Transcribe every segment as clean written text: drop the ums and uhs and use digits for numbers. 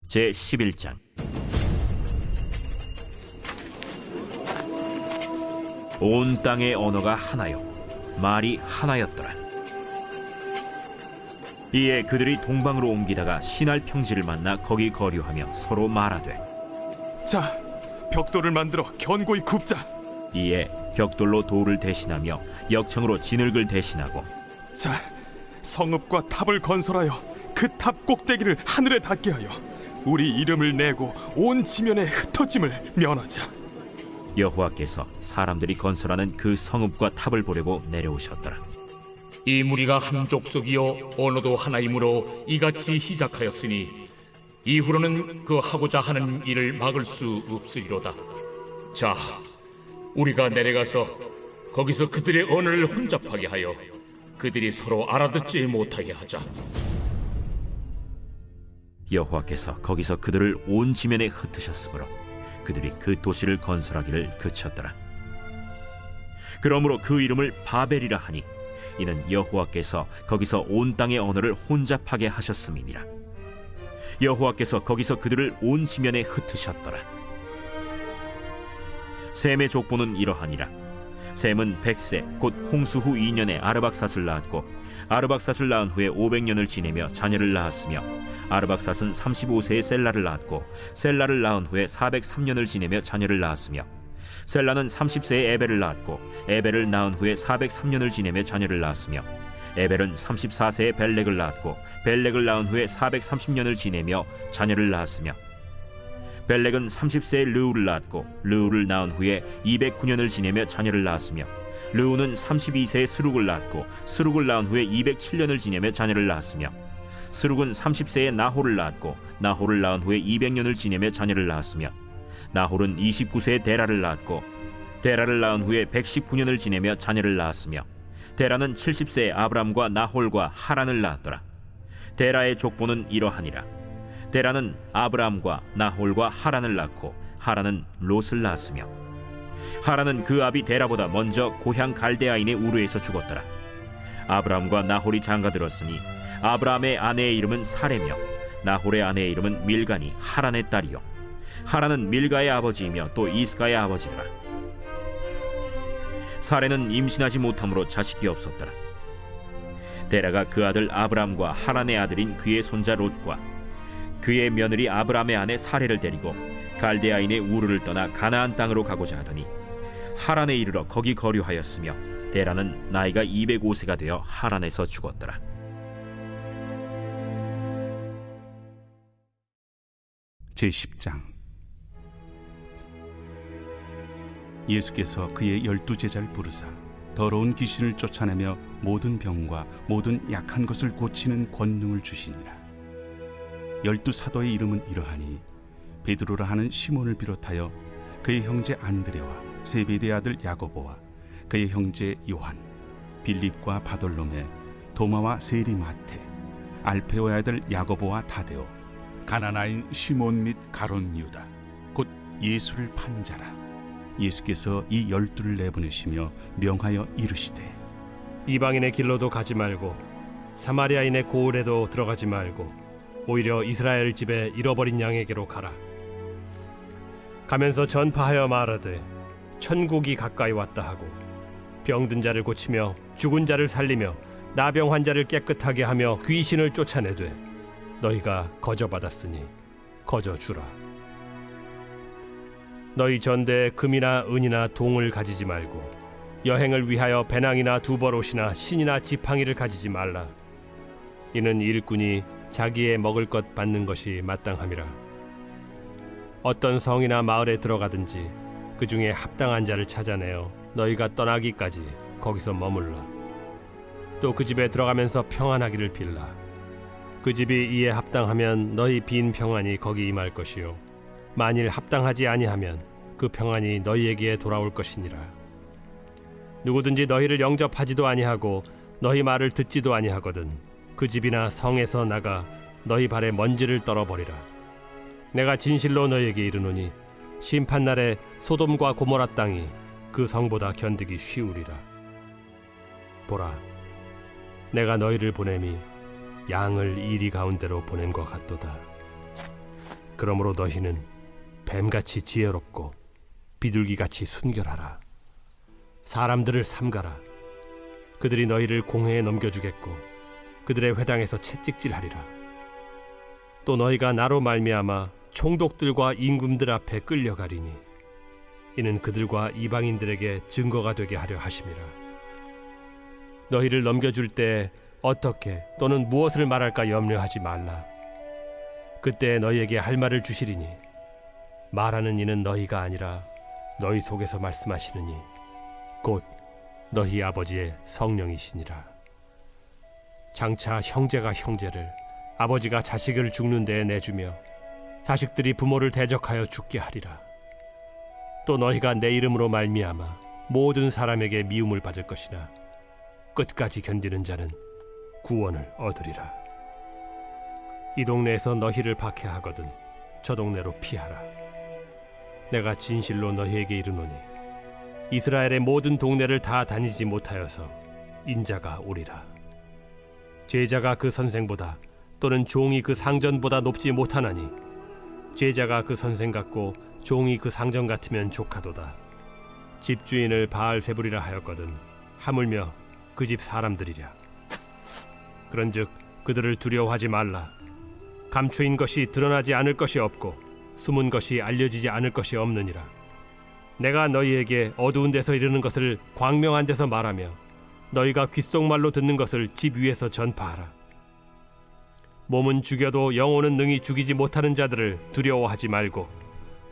제11장. 온 땅의 언어가 하나요 말이 하나였더라. 이에 그들이 동방으로 옮기다가 시날 평지를 만나 거기 거류하며 서로 말하되, 자, 벽돌을 만들어 견고히 굽자. 이에 벽돌로 돌을 대신하며 역청으로 진흙을 대신하고, 자, 성읍과 탑을 건설하여 그 탑 꼭대기를 하늘에 닿게 하여 우리 이름을 내고 온 지면에 흩어짐을 면하자. 여호와께서 사람들이 건설하는 그 성읍과 탑을 보려고 내려오셨더라. 이 무리가 한 족속이요 언어도 하나이므로 이같이 시작하였으니 이후로는 그 하고자 하는 일을 막을 수 없으리로다. 자, 우리가 내려가서 거기서 그들의 언어를 혼잡하게 하여 그들이 서로 알아듣지 못하게 하자. 여호와께서 거기서 그들을 온 지면에 흩으셨으므로 그들이 그 도시를 건설하기를 그쳤더라. 그러므로 그 이름을 바벨이라 하니 이는 여호와께서 거기서 온 땅의 언어를 혼잡하게 하셨음이니라. 여호와께서 거기서 그들을 온 지면에 흩으셨더라. 셈의 족보는 이러하니라. 셈은 100세 곧 홍수 후 2년에 아르박삿을 낳았고, 아르박삿을 낳은 후에 500년을 지내며 자녀를 낳았으며, 아르박삿은 35세에 셀라를 낳았고, 셀라를 낳은 후에 403년을 지내며 자녀를 낳았으며, 셀라는 30세에 에벨을 낳았고, 에벨을 낳은 후에 403년을 지내며 자녀를 낳았으며, 에벨은 34세에 벨렉을 낳았고, 벨렉을 낳은 후에 430년을 지내며 자녀를 낳았으며, 벨렉은 30세에 르우를 낳았고, 르우를 낳은 후에 209년을 지내며 자녀를 낳았으며, 르우는 32세에 스룩을 낳았고, 스룩을 낳은 후에 207년을 지내며 자녀를 낳았으며, 스룩은 30세에 나홀을 낳았고, 나홀을 낳은 후에 200년을 지내며 자녀를 낳았으며, 나홀은 29세에 데라를 낳았고, 데라를 낳은 후에 119년을 지내며 자녀를 낳았으며, 데라는 70세에 아브람과 나홀과 하란을 낳았더라. 데라의 족보는 이러하니라. 데라는 아브람과 나홀과 하란을 낳고, 하란은 롯을 낳았으며, 하란은 그 아비 데라보다 먼저 고향 갈대아인의 우르에서 죽었더라. 아브람과 나홀이 장가들었으니 아브람의 아내의 이름은 사레며, 나홀의 아내의 이름은 밀가니 하란의 딸이요, 하란은 밀가의 아버지이며 또 이스가의 아버지더라. 사레는 임신하지 못함으로 자식이 없었더라. 데라가 그 아들 아브람과 하란의 아들인 그의 손자 롯과 그의 며느리 아브람의 아내 사레를 데리고 갈대아인의 우르를 떠나 가나안 땅으로 가고자 하더니 하란에 이르러 거기 거류하였으며, 데라는 나이가 205세가 되어 하란에서 죽었더라. 제10장. 예수께서 그의 12제자를 부르사 더러운 귀신을 쫓아내며 모든 병과 모든 약한 것을 고치는 권능을 주시니라. 12사도의 이름은 이러하니 베드로라 하는 시몬을 비롯하여 그의 형제 안드레와 세베대의 아들 야고보와 그의 형제 요한, 빌립과 바돌로메, 도마와 세리 마테, 알페오의 아들 야고보와 다데오, 가나나인 시몬 및 가론 유다, 곧 예수를 판 자라. 예수께서 이 12를 내보내시며 명하여 이르시되, 이방인의 길로도 가지 말고 사마리아인의 고을에도 들어가지 말고 오히려 이스라엘 집에 잃어버린 양에게로 가라. 가면서 전파하여 말하되 천국이 가까이 왔다 하고, 병든 자를 고치며 죽은 자를 살리며 나병 환자를 깨끗하게 하며 귀신을 쫓아내되 너희가 거저받았으니 거저주라. 너희 전대에 금이나 은이나 동을 가지지 말고 여행을 위하여 배낭이나 두벌옷이나 신이나 지팡이를 가지지 말라. 이는 일꾼이 자기의 먹을 것 받는 것이 마땅함이라. 어떤 성이나 마을에 들어가든지 그 중에 합당한 자를 찾아내어 너희가 떠나기까지 거기서 머물러. 또 그 집에 들어가면서 평안하기를 빌라. 그 집이 이에 합당하면 너희 빈 평안이 거기 임할 것이요, 만일 합당하지 아니하면 그 평안이 너희에게 돌아올 것이니라. 누구든지 너희를 영접하지도 아니하고 너희 말을 듣지도 아니하거든 그 집이나 성에서 나가 너희 발에 먼지를 떨어버리라. 내가 진실로 너희에게 이르노니 심판날에 소돔과 고모라 땅이 그 성보다 견디기 쉬우리라. 보라, 내가 너희를 보냄이 양을 이리 가운데로 보냄과 같도다. 그러므로 너희는 뱀같이 지혜롭고 비둘기같이 순결하라. 사람들을 삼가라. 그들이 너희를 공회에 넘겨주겠고 그들의 회당에서 채찍질하리라. 또 너희가 나로 말미암아 총독들과 임금들 앞에 끌려가리니 이는 그들과 이방인들에게 증거가 되게 하려 하심이라. 너희를 넘겨줄 때 어떻게 또는 무엇을 말할까 염려하지 말라. 그때 너희에게 할 말을 주시리니 말하는 이는 너희가 아니라 너희 속에서 말씀하시느니 곧 너희 아버지의 성령이시니라. 장차 형제가 형제를, 아버지가 자식을 죽는 데에 내주며 자식들이 부모를 대적하여 죽게 하리라. 또 너희가 내 이름으로 말미암아 모든 사람에게 미움을 받을 것이나 끝까지 견디는 자는 구원을 얻으리라. 이 동네에서 너희를 박해하거든 저 동네로 피하라. 내가 진실로 너희에게 이르노니 이스라엘의 모든 동네를 다 다니지 못하여서 인자가 오리라. 제자가 그 선생보다 또는 종이 그 상전보다 높지 못하나니 제자가 그 선생 같고 종이 그 상전 같으면 족하도다. 집주인을 바알세불이라 하였거든 하물며 그 집 사람들이랴. 그런즉 그들을 두려워하지 말라. 감추인 것이 드러나지 않을 것이 없고 숨은 것이 알려지지 않을 것이 없느니라. 내가 너희에게 어두운 데서 이르는 것을 광명한 데서 말하며 너희가 귓속말로 듣는 것을 집 위에서 전파하라. 몸은 죽여도 영혼은 능히 죽이지 못하는 자들을 두려워하지 말고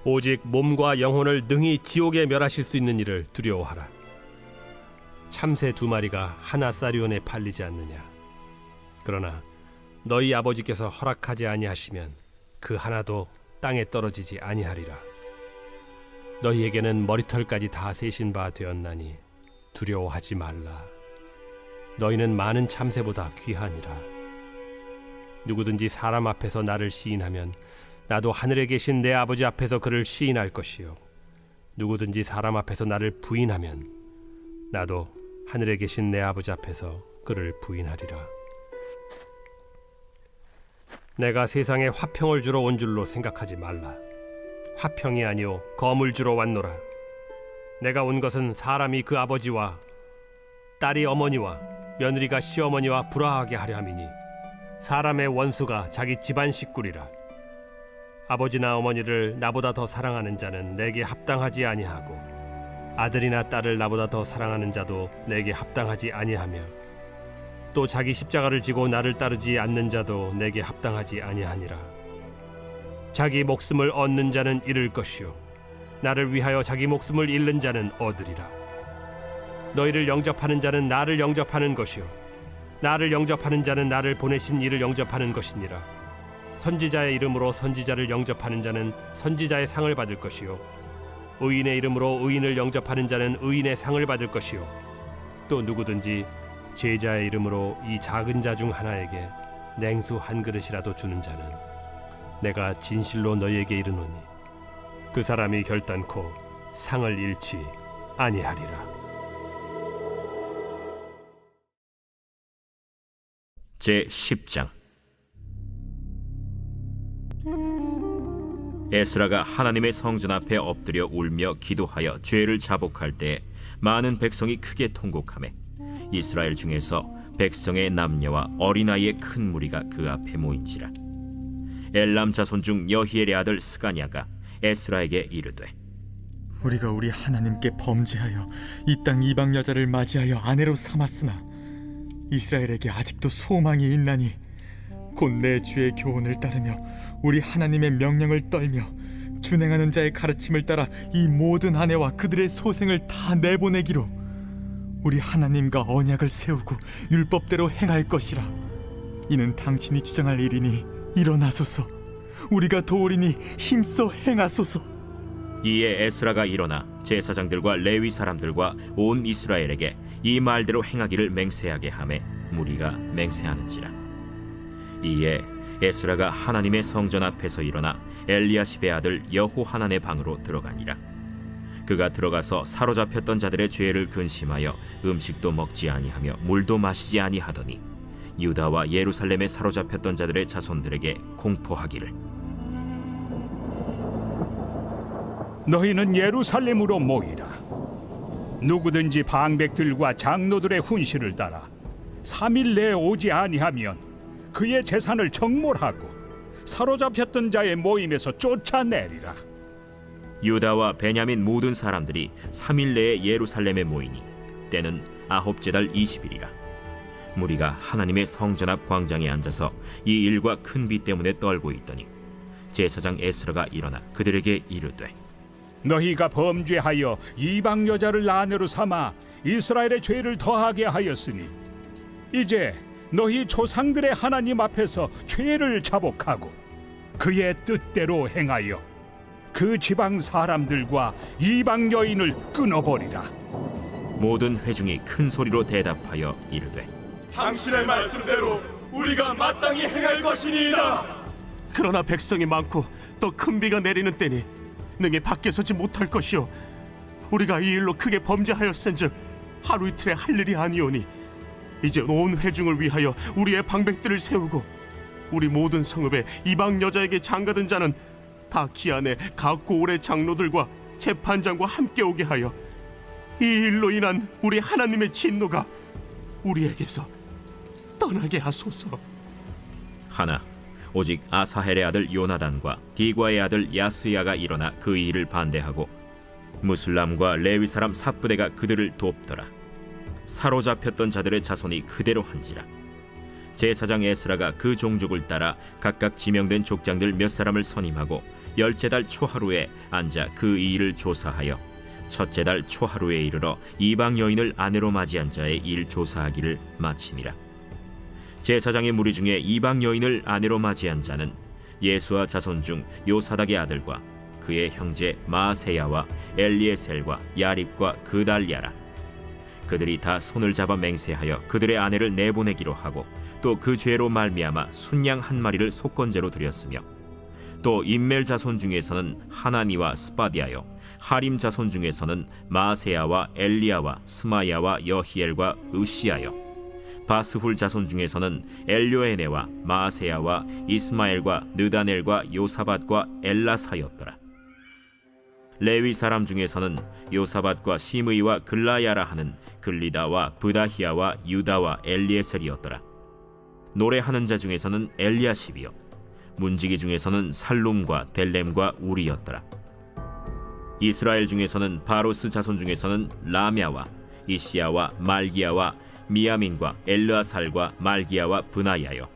오직 몸과 영혼을 능히 지옥에 멸하실 수 있는 이를 두려워하라. 참새 2마리가 하나 사리온에 팔리지 않느냐. 그러나 너희 아버지께서 허락하지 아니하시면 그 하나도 땅에 떨어지지 아니하리라. 너희에게는 머리털까지 다 세신 바 되었나니 두려워하지 말라. 너희는 많은 참새보다 귀하니라. 누구든지 사람 앞에서 나를 시인하면 나도 하늘에 계신 내 아버지 앞에서 그를 시인할 것이요 누구든지 사람 앞에서 나를 부인하면 나도 하늘에 계신 내 아버지 앞에서 그를 부인하리라. 내가 세상에 화평을 주러 온 줄로 생각하지 말라. 화평이 아니요 검을 주러 왔노라. 내가 온 것은 사람이 그 아버지와 딸이 어머니와 며느리가 시어머니와 불화하게 하려 함이니 사람의 원수가 자기 집안 식구리라. 아버지나 어머니를 나보다 더 사랑하는 자는 내게 합당하지 아니하고 아들이나 딸을 나보다 더 사랑하는 자도 내게 합당하지 아니하며 또 자기 십자가를 지고 나를 따르지 않는 자도 내게 합당하지 아니하니라. 자기 목숨을 얻는 자는 잃을 것이요 나를 위하여 자기 목숨을 잃는 자는 얻으리라. 너희를 영접하는 자는 나를 영접하는 것이요 나를 영접하는 자는 나를 보내신 이를 영접하는 것이니라. 선지자의 이름으로 선지자를 영접하는 자는 선지자의 상을 받을 것이요 의인의 이름으로 의인을 영접하는 자는 의인의 상을 받을 것이요 또 누구든지 제자의 이름으로 이 작은 자 중 하나에게 냉수 한 그릇이라도 주는 자는 내가 진실로 너희에게 이르노니 그 사람이 결단코 상을 잃지 아니하리라. 제10장. 에스라가 하나님의 성전 앞에 엎드려 울며 기도하여 죄를 자복할 때 많은 백성이 크게 통곡하매 이스라엘 중에서 백성의 남녀와 어린아이의 큰 무리가 그 앞에 모인지라. 엘람 자손 중 여히엘의 아들 스가냐가 에스라에게 이르되 우리가 우리 하나님께 범죄하여 이 땅 이방 여자를 맞이하여 아내로 삼았으나 이스라엘에게 아직도 소망이 있나니 곧 내 주의 교훈을 따르며 우리 하나님의 명령을 떨며 준행하는 자의 가르침을 따라 이 모든 아내와 그들의 소생을 다 내보내기로 우리 하나님과 언약을 세우고 율법대로 행할 것이라. 이는 당신이 주장할 일이니 일어나소서. 우리가 도우리니 힘써 행하소서. 이에 에스라가 일어나 제사장들과 레위 사람들과 온 이스라엘에게 이 말대로 행하기를 맹세하게 하매 무리가 맹세하는지라. 이에 에스라가 하나님의 성전 앞에서 일어나 엘리야십의 아들 여호하난의 방으로 들어가니라. 그가 들어가서 사로잡혔던 자들의 죄를 근심하여 음식도 먹지 아니하며 물도 마시지 아니하더니 유다와 예루살렘에 사로잡혔던 자들의 자손들에게 공포하기를 너희는 예루살렘으로 모이라. 누구든지 방백들과 장로들의 훈시를 따라 3일 내에 오지 아니하면 그의 재산을 정몰하고 사로잡혔던 자의 모임에서 쫓아내리라. 유다와 베냐민 모든 사람들이 3일 내에 예루살렘에 모이니 때는 아홉째 달 20일이라. 무리가 하나님의 성전 앞 광장에 앉아서 이 일과 큰 비 때문에 떨고 있더니 제사장 에스라가 일어나 그들에게 이르되 너희가 범죄하여 이방 여자를 아내로 삼아 이스라엘의 죄를 더하게 하였으니 이제 너희 조상들의 하나님 앞에서 죄를 자복하고 그의 뜻대로 행하여 그 지방 사람들과 이방 여인을 끊어버리라. 모든 회중이 큰 소리로 대답하여 이르되 당신의 말씀대로 우리가 마땅히 행할 것이니이다. 그러나 백성이 많고 또 큰 비가 내리는 때니 능히 밖에 서지 못할 것이요 우리가 이 일로 크게 범죄하였은즉 하루 이틀에 할 일이 아니오니 이제 온 회중을 위하여 우리의 방백들을 세우고 우리 모든 성읍에 이방 여자에게 장가든 자는 다 기한에 각고 올의 장로들과 재판장과 함께 오게 하여 이 일로 인한 우리 하나님의 진노가 우리에게서 떠나게 하소서. 하나 오직 아사헬의 아들 요나단과 디과의 아들 야스야가 일어나 그 일을 반대하고 무슬람과 레위 사람 삽부대가 그들을 돕더라. 사로잡혔던 자들의 자손이 그대로 한지라. 제사장 에스라가 그 종족을 따라 각각 지명된 족장들 몇 사람을 선임하고 10째 달 초하루에 앉아 그 일을 조사하여 첫째 달 초하루에 이르러 이방 여인을 아내로 맞이한 자의 일 조사하기를 마치니라. 제사장의 무리 중에 이방 여인을 아내로 맞이한 자는 예수와 자손 중 요사닥의 아들과 그의 형제 마세야와 엘리에셀과 야립과 그달랴라. 그들이 다 손을 잡아 맹세하여 그들의 아내를 내보내기로 하고 또 그 죄로 말미암아 순양 한 마리를 속건제로 드렸으며 또 임멜 자손 중에서는 하나니와 스바디아요 하림 자손 중에서는 마세야와 엘리야와 스마야와 여히엘과 으시야요 바스훌 자손 중에서는 엘료에네와 마세야와 이스마엘과 느다넬과 요사밧과 엘라사였더라. 레위 사람 중에서는 요사밧과 시므이와 글라야라 하는 글리다와 브다히야와 유다와 엘리에셀이었더라. 노래하는 자 중에서는 엘리야십이요 문지기 중에서는 살룸과 델렘과 우리였더라. 이스라엘 중에서는 바로스 자손 중에서는 라мя와 이시야와 말기야와 미야민과 엘르아살과 말기야와 브나야요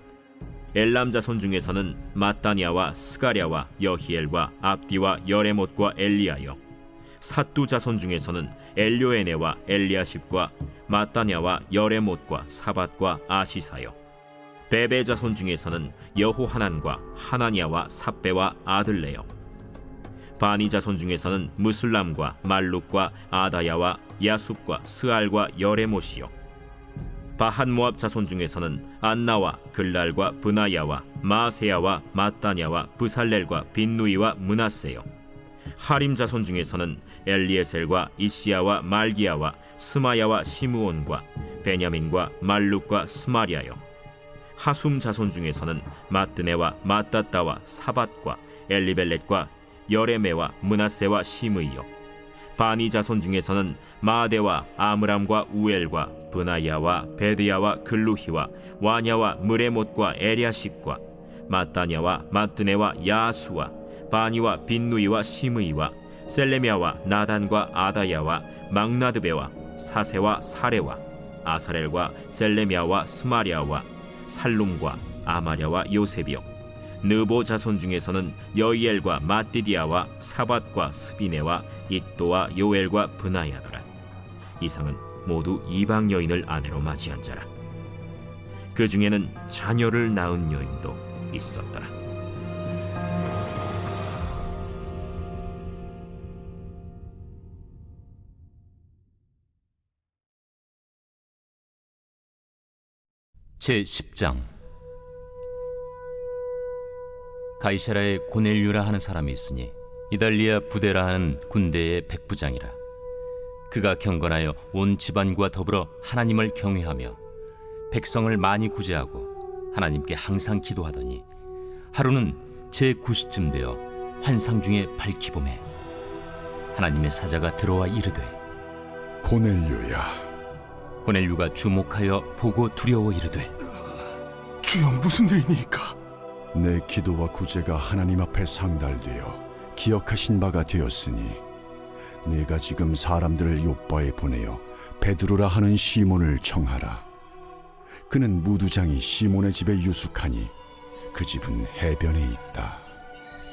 엘람 자손 중에서는 마따냐와 스가랴와 여히엘과 압디와 여레못과 엘리야요 삿두 자손 중에서는 엘료에네와 엘리아십과 마따냐와 여레못과 사밧과 아시사요 베베 자손 중에서는 여호하난과 하나냐와 삽베와 아들레요 바니 자손 중에서는 무슬람과 말룩과 아다야와 야숲과 스알과 여레못이요 바한 모압 자손 중에서는 안나와 글랄과 브나야와 마세야와 마따냐와 브살렐과 빈누이와 므낫세요 하림 자손 중에서는 엘리에셀과 이시야와 말기야와 스마야와 시므온과 베냐민과 말룩과 스마리아요 하숨 자손 중에서는 마뜨네와 마따따와 사밧과 엘리벨렛과 여레메와 므낫세와 시므이요 바니 자손 중에서는 마데와 아므람과 우엘과 브나야와 베드야와 글루히와 와냐와 무레못과 에리아십과 마따냐와 마뜨네와 야수와 바니와 빈누이와 시므이와 셀레미아와 나단과 아다야와 막나드베와 사세와 사레와 아사렐과 셀레미아와 스마리아와 살룸과 아마랴와 요셉이요 느보 자손 중에서는 여이엘과 마띠디아와 사밧과 스비네와 잇도와 요엘과 브나야더라. 이상은 모두 이방 여인을 아내로 맞이한 자라. 그 중에는 자녀를 낳은 여인도 있었더라. 제10장 가이사라에 고넬류라 하는 사람이 있으니 이달리아 부데라 하는 군대의 백부장이라. 그가 경건하여 온 집안과 더불어 하나님을 경외하며 백성을 많이 구제하고 하나님께 항상 기도하더니 하루는 제9시쯤 되어 환상 중에 밝히봄에 하나님의 사자가 들어와 이르되 고넬료야, 고넬료가 주목하여 보고 두려워 이르되 주여, 무슨 일이니까? 내 기도와 구제가 하나님 앞에 상달되어 기억하신 바가 되었으니 네가 지금 사람들을 요빠에 보내어 베드로라 하는 시몬을 청하라. 그는 무두장이 시몬의 집에 유숙하니 그 집은 해변에 있다.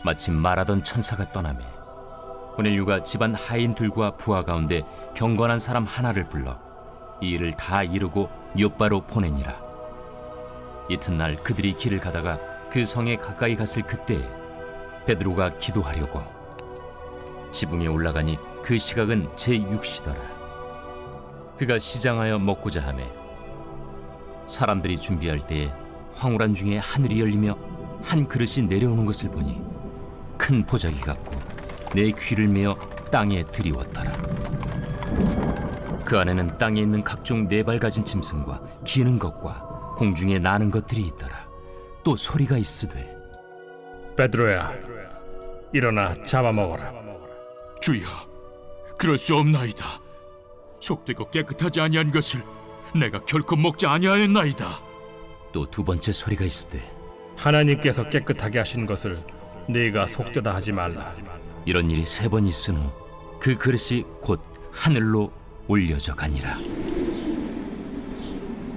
마침 말하던 천사가 떠나매 고넬료가 집안 하인 둘과 부하 가운데 경건한 사람 하나를 불러 이 일을 다 이루고 요빠로 보내니라. 이튿날 그들이 길을 가다가 그 성에 가까이 갔을 그때에 베드로가 기도하려고 지붕에 올라가니 그 시각은 제6시더라. 그가 시장하여 먹고자 하매 사람들이 준비할 때에 황홀한 중에 하늘이 열리며 한 그릇이 내려오는 것을 보니 큰 보자기 같고 내 귀를 메어 땅에 들이웠더라. 그 안에는 땅에 있는 각종 네 발 가진 짐승과 기는 것과 공중에 나는 것들이 있더라. 또 소리가 있으되 베드로야, 일어나 잡아먹어라. 주여, 그럴 수 없나이다. 속되고 깨끗하지 아니한 것을 내가 결코 먹지 아니하였나이다. 또 두 번째 소리가 있으되 하나님께서 깨끗하게 하신 것을 네가 속되다 하지 말라. 이런 일이 세 번 있은 후 그 그릇이 곧 하늘로 올려져 가니라.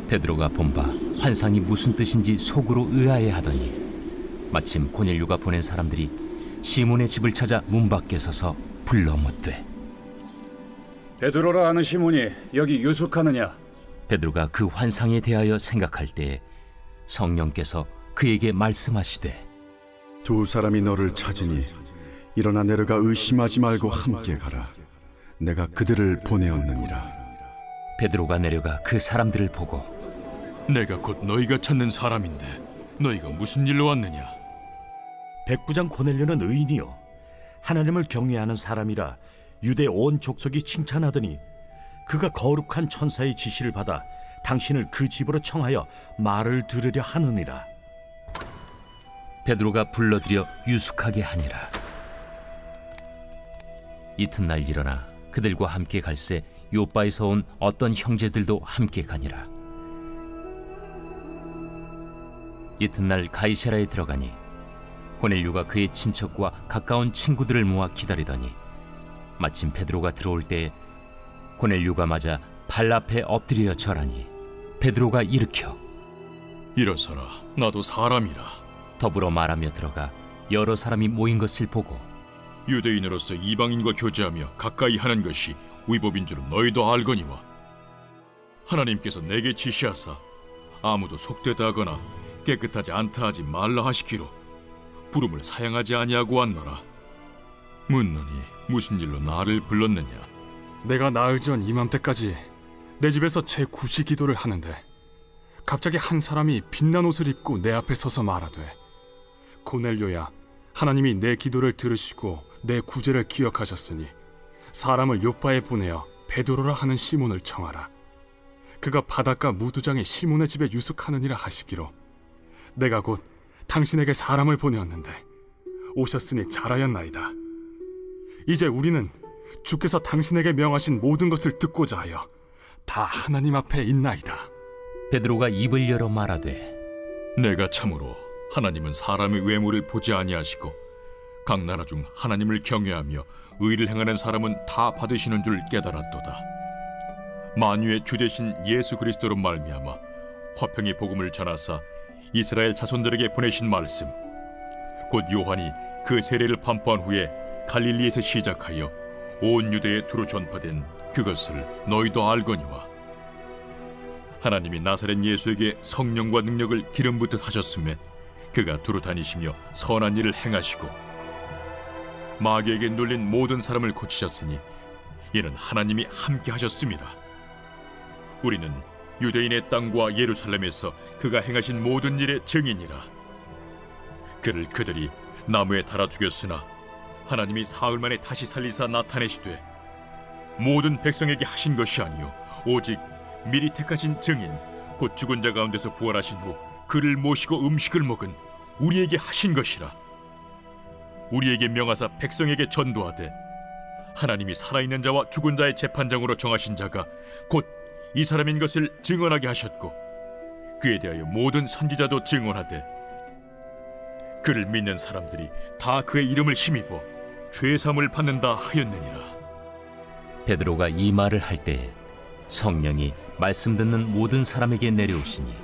베드로가 본바 환상이 무슨 뜻인지 속으로 의아해하더니 마침 고넬료가 보낸 사람들이 시몬의 집을 찾아 문 밖에 서서 불러 묻되 베드로라 하는 시몬이 여기 유숙하느냐? 베드로가 그 환상에 대하여 생각할 때에 성령께서 그에게 말씀하시되 두 사람이 너를 찾으니 일어나 내려가 의심하지 말고 함께 가라. 내가 그들을 보내었느니라. 베드로가 내려가 그 사람들을 보고 내가 곧 너희가 찾는 사람인데 너희가 무슨 일로 왔느냐? 백부장 고넬료는 의인이요 하나님을 경외하는 사람이라 유대 온 족속이 칭찬하더니 그가 거룩한 천사의 지시를 받아 당신을 그 집으로 청하여 말을 들으려 하느니라. 베드로가 불러들여 유숙하게 하니라. 이튿날 일어나 그들과 함께 갈새 요빠에서 온 어떤 형제들도 함께 가니라. 이튿날 가이사랴에 들어가니 고넬료가 그의 친척과 가까운 친구들을 모아 기다리더니 마침 베드로가 들어올 때에 고넬료가 맞아 발 앞에 엎드려 절하니 베드로가 일으켜 일어서라, 나도 사람이라. 더불어 말하며 들어가 여러 사람이 모인 것을 보고 유대인으로서 이방인과 교제하며 가까이 하는 것이 위법인 줄은 너희도 알거니와 하나님께서 내게 지시하사 아무도 속되다 하거나 깨끗하지 않다 하지 말라 하시기로 부름을 사양하지 아니하고 왔노라. 묻노니 무슨 일로 나를 불렀느냐? 내가 나흘 전 이맘때까지 내 집에서 제9시 기도를 하는데 갑자기 한 사람이 빛난 옷을 입고 내 앞에 서서 말하되 고넬료야, 하나님이 내 기도를 들으시고 내 구제를 기억하셨으니 사람을 요빠에 보내어 베드로라 하는 시몬을 청하라. 그가 바닷가 무두장의 시몬의 집에 유숙하느니라 하시기로 내가 곧 당신에게 사람을 보내었는데 오셨으니 잘하였나이다. 이제 우리는 주께서 당신에게 명하신 모든 것을 듣고자 하여 다 하나님 앞에 있나이다. 베드로가 입을 열어 말하되 내가 참으로 하나님은 사람의 외모를 보지 아니하시고 각 나라 중 하나님을 경외하며 의를 행하는 사람은 다 받으시는 줄 깨달았도다. 만유의 주 되신 예수 그리스도로 말미암아 화평의 복음을 전하사 이스라엘 자손들에게 보내신 말씀 곧 요한이 그 세례를 반포한 후에 갈릴리에서 시작하여 온 유대에 두루 전파된 그것을 너희도 알거니와 하나님이 나사렛 예수에게 성령과 능력을 기름 붓듯 하셨음에 그가 두루 다니시며 선한 일을 행하시고 마귀에게 눌린 모든 사람을 고치셨으니 이는 하나님이 함께 하셨음이라. 우리는 유대인의 땅과 예루살렘에서 그가 행하신 모든 일의 증인이라. 그를 그들이 나무에 달아 죽였으나 하나님이 사흘 만에 다시 살리사 나타내시되 모든 백성에게 하신 것이 아니요 오직 미리 택하신 증인 곧 죽은 자 가운데서 부활하신 후 그를 모시고 음식을 먹은 우리에게 하신 것이라. 우리에게 명하사 백성에게 전도하되 하나님이 살아있는 자와 죽은 자의 재판장으로 정하신 자가 곧 이 사람인 것을 증언하게 하셨고 그에 대하여 모든 선지자도 증언하되 그를 믿는 사람들이 다 그의 이름을 힘입어 죄사함을 받는다 하였느니라. 베드로가 이 말을 할 때에 성령이 말씀 듣는 모든 사람에게 내려오시니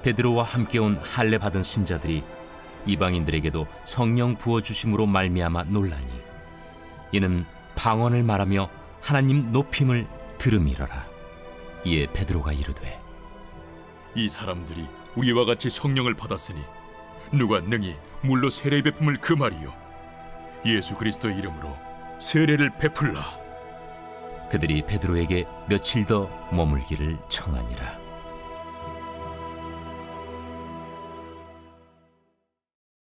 베드로와 함께 온 할례 받은 신자들이 이방인들에게도 성령 부어 주심으로 말미암아 놀라니 이는 방언을 말하며 하나님 높임을 들음이러라. 이에 베드로가 이르되 이 사람들이 우리와 같이 성령을 받았으니 누가 능히 물로 세례 베품을 금하리요 예수 그리스도의 이름으로 세례를 베풀라. 그들이 베드로에게 며칠 더 머물기를 청하니라.